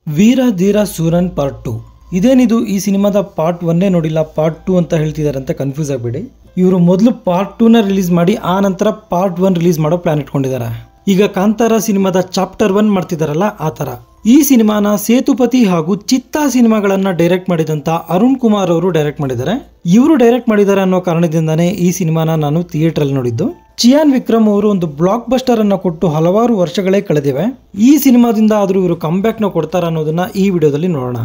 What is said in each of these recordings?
ವೀರ ಧೀರ suran part 2 ಇದೇನಿದು ಈ ಸಿನಿಮಾದ ಪಾರ್ಟ್ 1 ನೋಡಿಲ್ಲ ಪಾರ್ಟ್ 2 ಅಂತ ಹೇಳ್ತಿದ್ದಾರೆ ಅಂತ ಕನ್ಫ್ಯೂಸ್ ಆಗಬೇಡಿ. ಇವರು ಮೊದಲು ಪಾರ್ಟ್ 2 ನ ರಿಲೀಸ್ ಮಾಡಿ ಆ ನಂತರ ಪಾರ್ಟ್ 1 ರಿಲೀಸ್ ಮಾಡೋ ಪ್ಲಾನ್ ಇಟ್ಕೊಂಡಿದ್ದಾರೆ. ಈಗ ಕಾಂತಾರ ಸಿನಿಮಾದ ಚಾಪ್ಟರ್ 1 ಮಾಡ್ತಿದಾರಲ್ಲ ಆ ತರ ಈ ಸಿನಿಮಾನ ಸೇತುಪತಿ ಹಾಗೂ ಚಿತ್ತಾ ಸಿನಿಮಾಗಳನ್ನ ಡೈರೆಕ್ಟ್ ಮಾಡಿದಂತ ಅರುಣ್ ಕುಮಾರ್ ಅವರು ಡೈರೆಕ್ಟ್ ಮಾಡಿದ್ದಾರೆ. ಇವರು ಡೈರೆಕ್ಟ್ ಮಾಡಿದ್ದಾರೆ ಅನ್ನೋ ಕಾರಣದಿಂದಾನೇ ಈ ಸಿನಿಮಾನ ನಾನು ಥಿಯೇಟರ್ ಅಲ್ಲಿ ನೋಡಿದ್ದು. ಚಿಯಾನ್ ವಿಕ್ರಮ್ ಅವರು ಒಂದು ಬ್ಲಾಕ್ ಬಸ್ಟರ್ ಅನ್ನ ಕೊಟ್ಟು ಹಲವಾರು ವರ್ಷಗಳೇ ಕಳೆದಿವೆ. ಈ ಸಿನಿಮಾದಿಂದ ಆದ್ರೂ ಇವರು ಕಂಬ್ಯಾಕ್ ನ ಕೊಡ್ತಾರ ಅನ್ನೋದನ್ನ ಈ ವಿಡಿಯೋದಲ್ಲಿ ನೋಡೋಣ.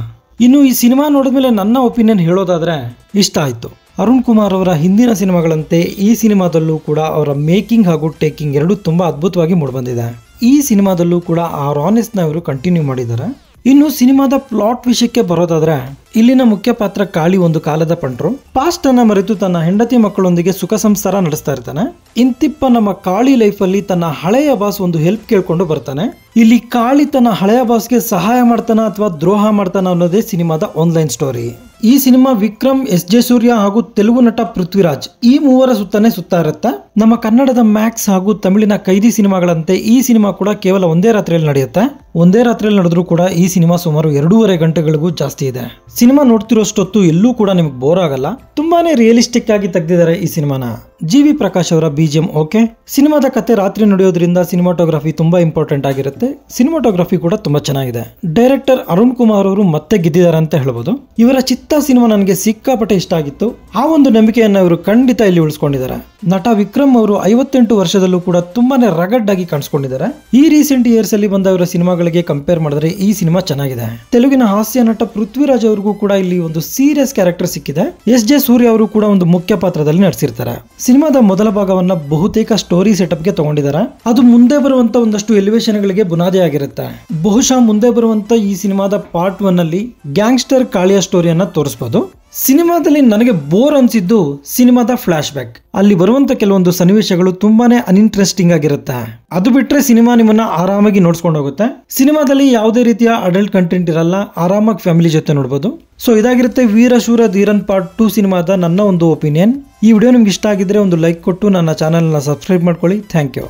ಇನ್ನು ಈ ಸಿನಿಮಾ ನೋಡಿದ್ಮೇಲೆ ನನ್ನ ಒಪಿನಿಯನ್ ಹೇಳೋದಾದ್ರೆ ಇಷ್ಟ ಆಯ್ತು. ಅರುಣ್ ಕುಮಾರ್ ಅವರ ಹಿಂದಿನ ಸಿನಿಮಾಗಳಂತೆ ಈ ಸಿನಿಮಾದಲ್ಲೂ ಕೂಡ ಅವರ ಮೇಕಿಂಗ್ ಹಾಗೂ ಟೇಕಿಂಗ್ ಎರಡು ತುಂಬಾ ಅದ್ಭುತವಾಗಿ ಮೂಡಿಬಂದಿದೆ. ಈ ಸಿನಿಮಾದಲ್ಲೂ ಕೂಡ ಆ ರಾನೆಸ್ ನ ಇವರು ಕಂಟಿನ್ಯೂ ಮಾಡಿದ್ದಾರೆ. ಇನ್ನು ಸಿನಿಮಾದ ಪ್ಲಾಟ್ ವಿಷಯಕ್ಕೆ ಬರೋದಾದ್ರೆ ಇಲ್ಲಿನ ಮುಖ್ಯ ಪಾತ್ರ ಕಾಳಿ ಒಂದು ಕಾಲದ ಪಂಟ್ರು ಪಾಸ್ಟ್ ಅನ್ನ ಮರೆತು ತನ್ನ ಹೆಂಡತಿ ಮಕ್ಕಳೊಂದಿಗೆ ಸುಖ ಸಂಸಾರ ನಡೆಸ್ತಾ ಇರ್ತಾನೆ. ಇಂತಿಪ್ಪ ನಮ್ಮ ಕಾಳಿ ಲೈಫ್ ಅಲ್ಲಿ ತನ್ನ ಹಳೆಯ ಬಾಸ್ ಒಂದು ಹೆಲ್ಪ್ ಕೇಳ್ಕೊಂಡು ಬರ್ತಾನೆ. ಇಲ್ಲಿ ಕಾಳಿ ತನ್ನ ಹಳೆಯ ಬಾಸ್ಗೆ ಸಹಾಯ ಮಾಡ್ತಾನ ಅಥವಾ ದ್ರೋಹ ಮಾಡ್ತಾನ ಅನ್ನೋದೇ ಸಿನಿಮಾದ ಆನ್ಲೈನ್ ಸ್ಟೋರಿ. ಈ ಸಿನಿಮಾ ವಿಕ್ರಮ್, ಎಸ್.ಜೆ. ಸೂರ್ಯ ಹಾಗೂ ತೆಲುಗು ನಟ ಪೃಥ್ವಿರಾಜ್ ಈ ಮೂವರ ಸುತ್ತಾನೆ ಸುತ್ತಾ ಇರುತ್ತೆ. ನಮ್ಮ ಕನ್ನಡದ ಮ್ಯಾಕ್ಸ್ ಹಾಗೂ ತಮಿಳಿನ ಕೈದಿ ಸಿನಿಮಾಗಳಂತೆ ಈ ಸಿನಿಮಾ ಕೂಡ ಕೇವಲ ಒಂದೇ ರಾತ್ರಿಯಲ್ಲಿ ನಡೆಯುತ್ತೆ. ಒಂದೇ ರಾತ್ರಿಯಲ್ಲಿ ನಡೆದ್ರೂ ಕೂಡ ಈ ಸಿನಿಮಾ ಸುಮಾರು 2.5 ಗಂಟೆಗಳಿಗೂ ಜಾಸ್ತಿ ಇದೆ. ಸಿನಿಮಾ ನೋಡ್ತಿರೋಷ್ಟೊತ್ತು ಎಲ್ಲೂ ಕೂಡ ನಿಮ್ಗೆ ಬೋರ್ ಆಗಲ್ಲ. ತುಂಬಾನೇ ರಿಯಲಿಸ್ಟಿಕ್ ಆಗಿ ತೆಗೆದಿದ್ದಾರೆ ಈ ಸಿನಿಮಾನ. ಜಿ.ವಿ. ಪ್ರಕಾಶ್ ಅವರ BGM ಓಕೆ. ಸಿನಿಮಾದ ಕತೆ ರಾತ್ರಿ ನಡೆಯೋದ್ರಿಂದ ಸಿನಿಮಾಟೋಗ್ರಫಿ ತುಂಬಾ ಇಂಪಾರ್ಟೆಂಟ್ ಆಗಿರುತ್ತೆ. ಸಿನಿಮಾಟೋಗ್ರಫಿ ಕೂಡ ತುಂಬಾ ಚೆನ್ನಾಗಿದೆ. ಡೈರೆಕ್ಟರ್ ಅರುಣ್ ಕುಮಾರ್ ಅವರು ಮತ್ತೆ ಗೆದ್ದಿದ್ದಾರೆ ಅಂತ ಹೇಳ್ಬೋದು. ಇವರ ಚಿತ್ತಾ ಸಿನಿಮಾ ನನಗೆ ಸಿಕ್ಕಾಪಟ್ಟೆ ಇಷ್ಟ ಆಗಿತ್ತು. ಆ ಒಂದು ನಂಬಿಕೆಯನ್ನ ಇವರು ಖಂಡಿತ ಇಲ್ಲಿ ಉಳಿಸ್ಕೊಂಡಿದ್ದಾರೆ. ನಟ ವಿಕ್ರಮ್ ಅವರು 58 ವರ್ಷದಲ್ಲೂ ಕೂಡ ತುಂಬಾನೇ ರಗಡ್ ಆಗಿ ಕಾಣಿಸ್ಕೊಂಡಿದ್ದಾರೆ. ಈ ರೀಸೆಂಟ್ ಇಯರ್ಸ್ ಅಲ್ಲಿ ಬಂದ ಇವರ ಸಿನಿಮಾಗಳಿಗೆ ಕಂಪೇರ್ ಮಾಡಿದ್ರೆ ಈ ಸಿನಿಮಾ ಚೆನ್ನಾಗಿದೆ. ತೆಲುಗಿನ ಹಾಸ್ಯ ನಟ ಪೃಥ್ವಿರಾಜ್ ಅವರಿಗೂ ಕೂಡ ಇಲ್ಲಿ ಒಂದು ಸೀರಿಯಸ್ ಕ್ಯಾರೆಕ್ಟರ್ ಸಿಕ್ಕಿದೆ. ಎಸ್.ಜೆ. ಸೂರ್ಯ ಅವರು ಕೂಡ ಒಂದು ಮುಖ್ಯ ಪಾತ್ರದಲ್ಲಿ ನಟಿಸಿರ್ತಾರೆ. ಸಿನಿಮಾದ ಮೊದಲ ಭಾಗವನ್ನ ಬಹುತೇಕ ಸ್ಟೋರಿ ಸೆಟಪ್ ಗೆ ತಗೊಂಡಿದ್ದಾರೆ. ಅದು ಮುಂದೆ ಬರುವಂತ ಒಂದಷ್ಟು ಎಲಿವೇಶನ್ ಗಳಿಗೆ ಬುನಾದಿ ಆಗಿರುತ್ತೆ. ಬಹುಶಃ ಮುಂದೆ ಬರುವಂತ ಈ ಸಿನಿಮಾದ ಪಾರ್ಟ್ 1 ಅಲ್ಲಿ ಗ್ಯಾಂಗ್ಸ್ಟರ್ ಕಾಳಿಯ ಸ್ಟೋರಿಯನ್ನ ತೋರಿಸಬಹುದು. ಸಿನಿಮಾದಲ್ಲಿ ನನಗೆ ಬೋರ್ ಅನ್ಸಿದ್ದು ಸಿನಿಮಾದ ಫ್ಲಾಶ್ ಬ್ಯಾಕ್. ಅಲ್ಲಿ ಬರುವಂತ ಕೆಲವೊಂದು ಸನ್ನಿವೇಶಗಳು ತುಂಬಾನೇ ಅನ್ಇಂಟ್ರೆಸ್ಟಿಂಗ್ ಆಗಿರುತ್ತೆ. ಅದು ಬಿಟ್ರೆ ಸಿನಿಮಾ ನಿಮ್ಮನ್ನ ಆರಾಮಾಗಿ ನೋಡ್ಸ್ಕೊಂಡು ಹೋಗುತ್ತೆ. ಸಿನಿಮಾದಲ್ಲಿ ಯಾವುದೇ ರೀತಿಯ ಅಡಲ್ಟ್ ಕಂಟೆಂಟ್ ಇರಲ್ಲ. ಆರಾಮಾಗಿ ಫ್ಯಾಮಿಲಿ ಜೊತೆ ನೋಡಬಹುದು. ಸೊ ಇದಾಗಿರುತ್ತೆ ವೀರ ಶೂರ ಧೀರನ್ ಪಾರ್ಟ್ 2 ಸಿನಿಮಾದ ನನ್ನ ಒಂದು ಒಪಿನಿಯನ್. ಈ ವಿಡಿಯೋ ನಿಮ್ಗೆ ಇಷ್ಟ ಆಗಿದ್ರೆ ಒಂದು ಲೈಕ್ ಕೊಟ್ಟು ನನ್ನ ಚಾನೆಲ್ ನ ಸಬ್ಸ್ಕ್ರೈಬ್ ಮಾಡ್ಕೊಳ್ಳಿ. Thank you.